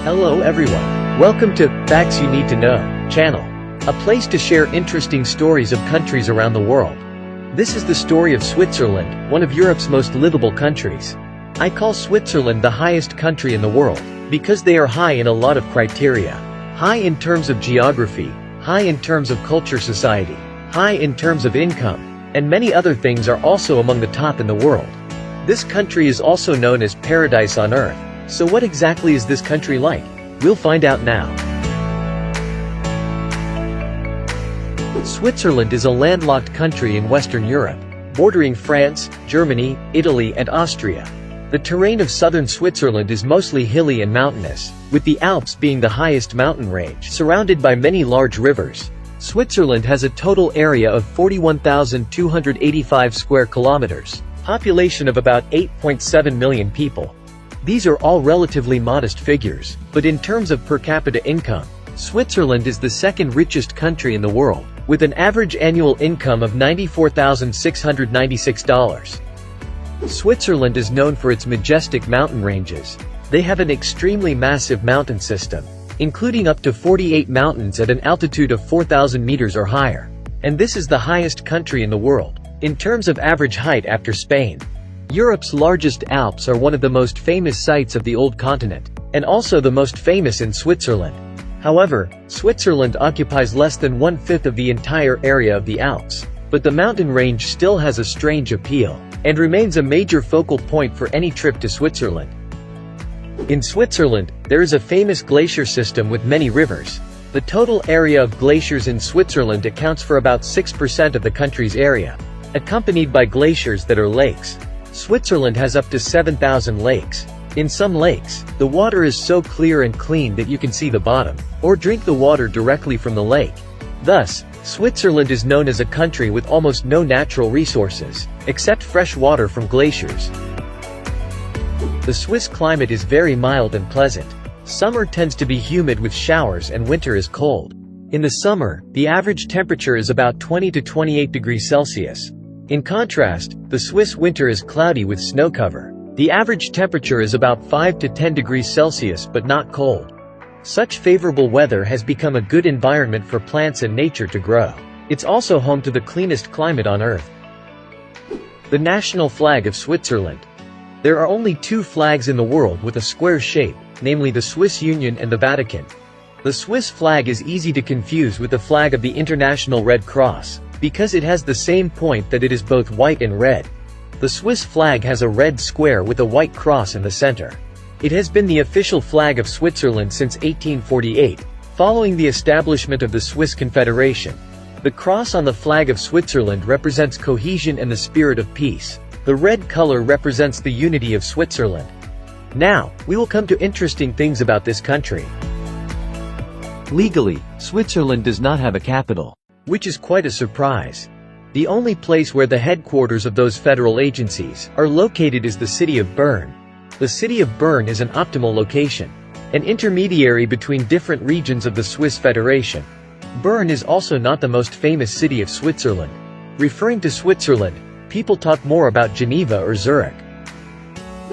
Hello everyone. Welcome to Facts You Need to Know channel, a place to share interesting stories of countries around the world. This is the story of Switzerland, one of Europe's most livable countries. I call Switzerland the highest country in the world, because they are high in a lot of criteria. High in terms of geography, high in terms of culture society, high in terms of income, and many other things are also among the top in the world. This country is also known as Paradise on Earth. So what exactly is this country like? We'll find out now. Switzerland is a landlocked country in Western Europe, bordering France, Germany, Italy and Austria. The terrain of southern Switzerland is mostly hilly and mountainous, with the Alps being the highest mountain range, surrounded by many large rivers. Switzerland has a total area of 41,285 square kilometers, population of about 8.7 million people. These are all relatively modest figures, but in terms of per capita income, Switzerland is the second richest country in the world, with an average annual income of $94,696. Switzerland is known for its majestic mountain ranges. They have an extremely massive mountain system, including up to 48 mountains at an altitude of 4,000 meters or higher. And this is the highest country in the world, in terms of average height after Spain. Europe's largest Alps are one of the most famous sites of the old continent, and also the most famous in Switzerland. However, Switzerland occupies less than 1/5 of the entire area of the Alps, but the mountain range still has a strange appeal, and remains a major focal point for any trip to Switzerland. In Switzerland, there is a famous glacier system with many rivers. The total area of glaciers in Switzerland accounts for about 6% of the country's area, accompanied by glaciers that are lakes. Switzerland has up to 7,000 lakes. In some lakes, the water is so clear and clean that you can see the bottom, or drink the water directly from the lake. Thus, Switzerland is known as a country with almost no natural resources, except fresh water from glaciers. The Swiss climate is very mild and pleasant. Summer tends to be humid with showers and winter is cold. In the summer, the average temperature is about 20 to 28 degrees Celsius. In contrast, the Swiss winter is cloudy with snow cover. The average temperature is about 5 to 10 degrees Celsius but not cold. Such favorable weather has become a good environment for plants and nature to grow. It's also home to the cleanest climate on Earth. The national flag of Switzerland. There are only two flags in the world with a square shape, namely the Swiss Union and the Vatican. The Swiss flag is easy to confuse with the flag of the International Red Cross, because it has the same point that it is both white and red. The Swiss flag has a red square with a white cross in the center. It has been the official flag of Switzerland since 1848, following the establishment of the Swiss Confederation. The cross on the flag of Switzerland represents cohesion and the spirit of peace. The red color represents the unity of Switzerland. Now, we will come to interesting things about this country. Legally, Switzerland does not have a capital, which is quite a surprise. The only place where the headquarters of those federal agencies are located is the city of Bern. The city of Bern is an optimal location, an intermediary between different regions of the Swiss Federation. Bern is also not the most famous city of Switzerland. Referring to Switzerland, people talk more about Geneva or Zurich.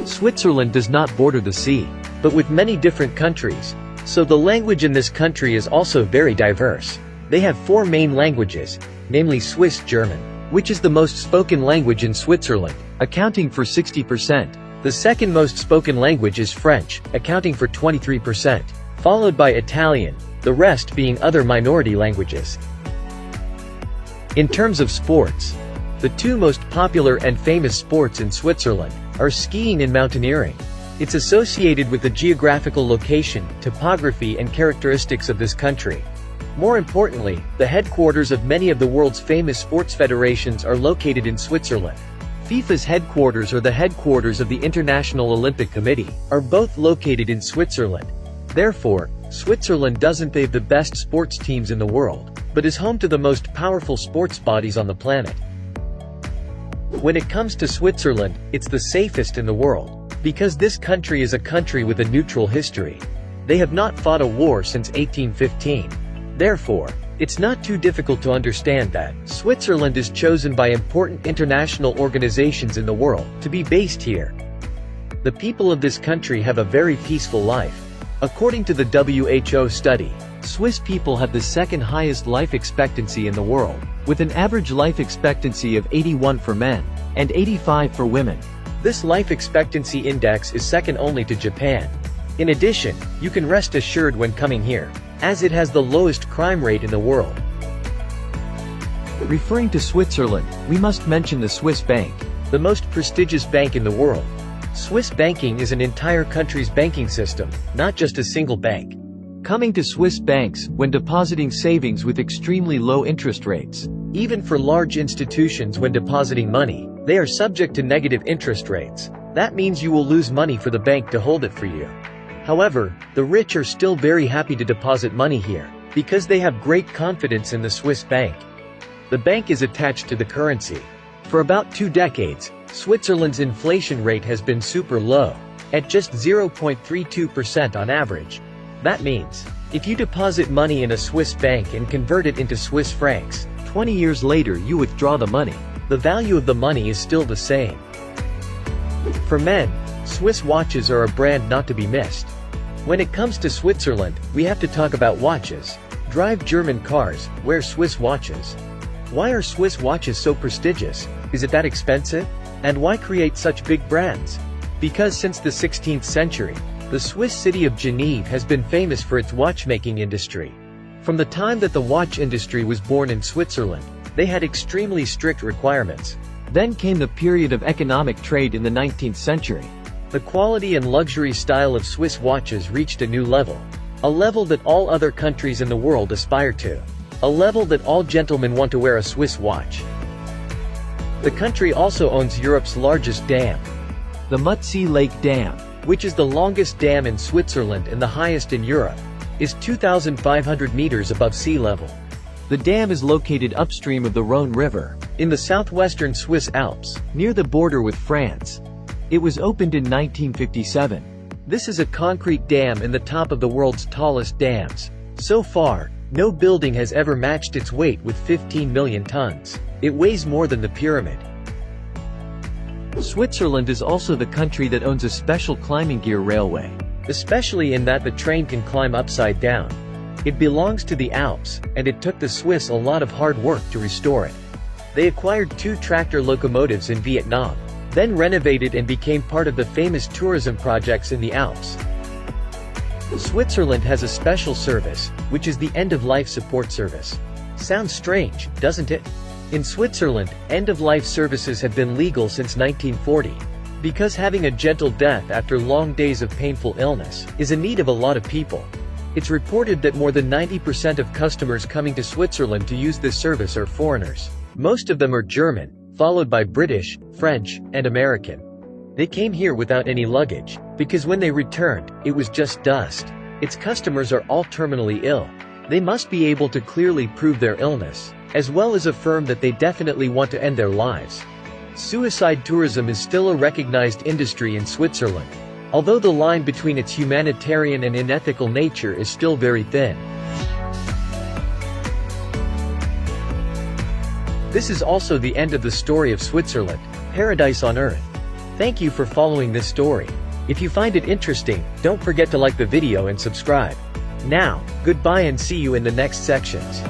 Switzerland does not border the sea, but with many different countries, so the language in this country is also very diverse. They have four main languages, namely Swiss German, which is the most spoken language in Switzerland, accounting for 60%. The second most spoken language is French, accounting for 23%, followed by Italian, the rest being other minority languages. In terms of sports, the two most popular and famous sports in Switzerland are skiing and mountaineering. It's associated with the geographical location, topography and characteristics of this country. More importantly, the headquarters of many of the world's famous sports federations are located in Switzerland. FIFA's headquarters or the headquarters of the International Olympic Committee are both located in Switzerland. Therefore, Switzerland doesn't have the best sports teams in the world, but is home to the most powerful sports bodies on the planet. When it comes to Switzerland, it's the safest in the world, because this country is a country with a neutral history. They have not fought a war since 1815. Therefore, it's not too difficult to understand that Switzerland is chosen by important international organizations in the world to be based here. The people of this country have a very peaceful life. According to the WHO study, Swiss people have the second highest life expectancy in the world, with an average life expectancy of 81 for men and 85 for women. This life expectancy index is second only to Japan. In addition, you can rest assured when coming here, as it has the lowest crime rate in the world. Referring to Switzerland, we must mention the Swiss bank, the most prestigious bank in the world. Swiss banking is an entire country's banking system, not just a single bank. Coming to Swiss banks, when depositing savings with extremely low interest rates. Even for large institutions when depositing money, they are subject to negative interest rates. That means you will lose money for the bank to hold it for you. However, the rich are still very happy to deposit money here, because they have great confidence in the Swiss bank. The bank is attached to the currency. For about 2 decades, Switzerland's inflation rate has been super low, at just 0.32% on average. That means, if you deposit money in a Swiss bank and convert it into Swiss francs, 20 years later you withdraw the money. The value of the money is still the same. For men, Swiss watches are a brand not to be missed. When it comes to Switzerland, we have to talk about watches. Drive German cars, wear Swiss watches. Why are Swiss watches so prestigious? Is it that expensive? And why create such big brands? Because since the 16th century, the Swiss city of Geneva has been famous for its watchmaking industry. From the time that the watch industry was born in Switzerland, they had extremely strict requirements. Then came the period of economic trade in the 19th century. The quality and luxury style of Swiss watches reached a new level. A level that all other countries in the world aspire to. A level that all gentlemen want to wear a Swiss watch. The country also owns Europe's largest dam, the Muttsee Lake Dam, which is the longest dam in Switzerland and the highest in Europe, is 2,500 meters above sea level. The dam is located upstream of the Rhône River, in the southwestern Swiss Alps, near the border with France. It was opened in 1957. This is a concrete dam in the top of the world's tallest dams. So far, no building has ever matched its weight with 15 million tons. It weighs more than the pyramid. Switzerland is also the country that owns a special climbing gear railway, especially in that the train can climb upside down. It belongs to the Alps, and it took the Swiss a lot of hard work to restore it. They acquired 2 tractor locomotives in Vietnam, then renovated and became part of the famous tourism projects in the Alps. Switzerland has a special service, which is the end-of-life support service. Sounds strange, doesn't it? In Switzerland, end-of-life services have been legal since 1940. Because having a gentle death after long days of painful illness is a need of a lot of people. It's reported that more than 90% of customers coming to Switzerland to use this service are foreigners. Most of them are German, followed by British, French, and American. They came here without any luggage, because when they returned, it was just dust. Its customers are all terminally ill. They must be able to clearly prove their illness, as well as affirm that they definitely want to end their lives. Suicide tourism is still a recognized industry in Switzerland, although the line between its humanitarian and unethical nature is still very thin. This is also the end of the story of Switzerland, paradise on earth. Thank you for following this story. If you find it interesting, don't forget to like the video and subscribe. Now, goodbye and see you in the next sections.